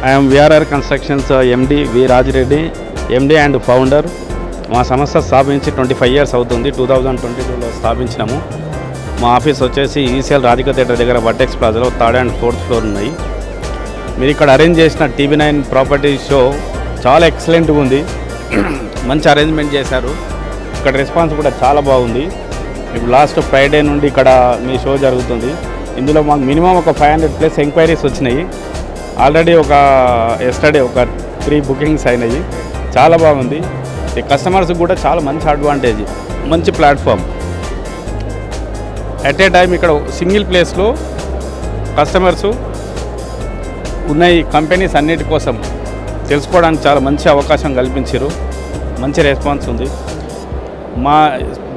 I'm VRR Constructions MD V Rajireddy, MD and founder. మా సంస్థ స్థాపించి 25 ఇయర్స్ అవుతుంది. 2022లో స్థాపించినాము. మా ఆఫీస్ వచ్చేసి ఈసీఎల్ రాధిక థియేటర్ దగ్గర వర్టెక్స్ ప్లాజాలో 3rd and 4th ఫ్లోర్ ఉన్నాయి. మీరు ఇక్కడ అరేంజ్ చేసిన TV9 ప్రాపర్టీ షో చాలా ఎక్సలెంట్గా ఉంది. మంచి అరేంజ్మెంట్ చేశారు. ఇక్కడ రెస్పాన్స్ కూడా చాలా బాగుంది. ఇప్పుడు లాస్ట్ ఫ్రైడే నుండి ఇక్కడ మీ షో జరుగుతుంది. ఇందులో మాకు మినిమం ఒక 500+ ఎంక్వైరీస్ వచ్చినాయి. ఆల్రెడీ ఎస్టర్డే ఒక 3 బుకింగ్స్ అయినాయి. చాలా బాగుంది. కస్టమర్స్కి కూడా చాలా మంచి అడ్వాంటేజ్, మంచి ప్లాట్ఫామ్. ఎట్ ఏ టైం ఇక్కడ సింగిల్ ప్లేస్లో కస్టమర్సు ఉన్నాయి కంపెనీస్ అన్నిటి కోసం తెలుసుకోవడానికి చాలా మంచి అవకాశం కల్పించారు. మంచి రెస్పాన్స్ ఉంది.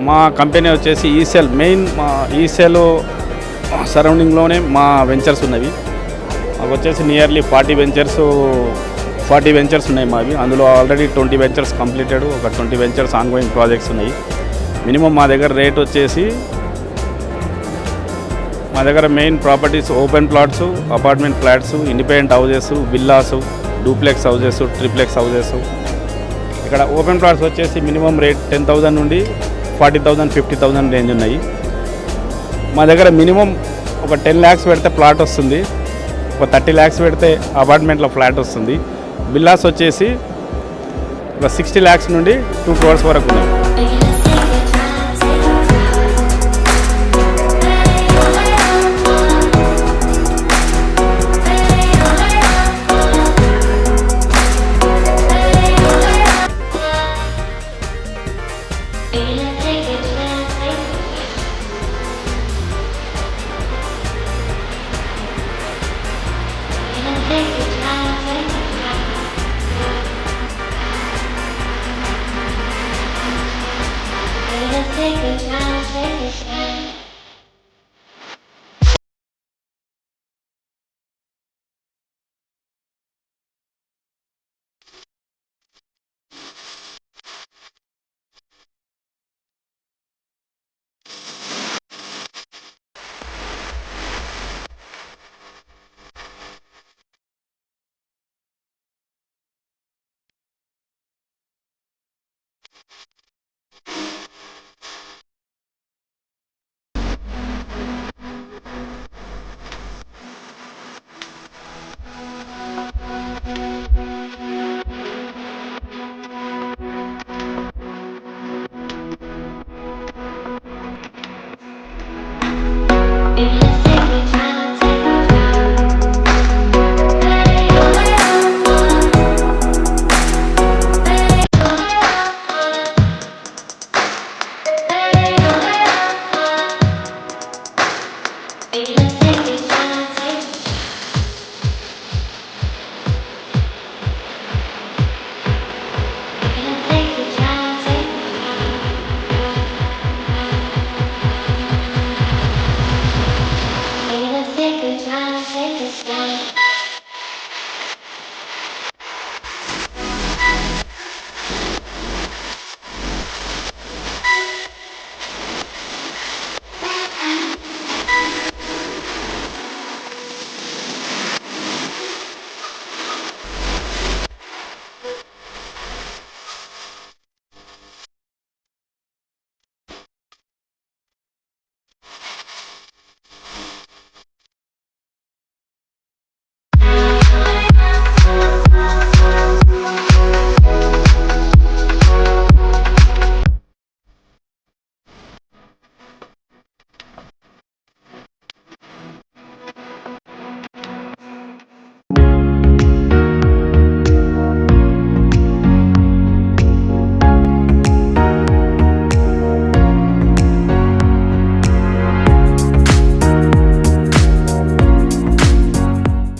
మా కంపెనీ వచ్చేసి ఈసీఎల్ మెయిన్, మా ఈసీఎల్ సరౌండింగ్లోనే మా వెంచర్స్ ఉన్నవి. మాకు వచ్చేసి నియర్లీ 40 వెంచర్స్ ఉన్నాయి మావి. అందులో ఆల్రెడీ 20 వెంచర్స్ కంప్లీటెడ్, ఒక 20 వెంచర్స్ ఆన్గోయింగ్ ప్రాజెక్ట్స్ ఉన్నాయి. మినిమం మా దగ్గర రేట్ వచ్చేసి, మా దగ్గర main properties open plots, apartment flats, independent houses, villas, duplex houses, triplex houses. ఇక్కడ ఓపెన్ ప్లాట్స్ వచ్చేసి మినిమం రేట్ 10,000 నుండి 40,000, 50,000 రేంజ్ ఉన్నాయి. మా దగ్గర మినిమం ఒక 10 lakhs పెడితే ప్లాట్ వస్తుంది. ఒక 30 lakhs పెడితే అపార్ట్మెంట్లో ఫ్లాట్ వస్తుంది. విల్లాస్ వచ్చేసి ఒక 60 lakhs నుండి 2 crores వరకు ఉన్నాయి.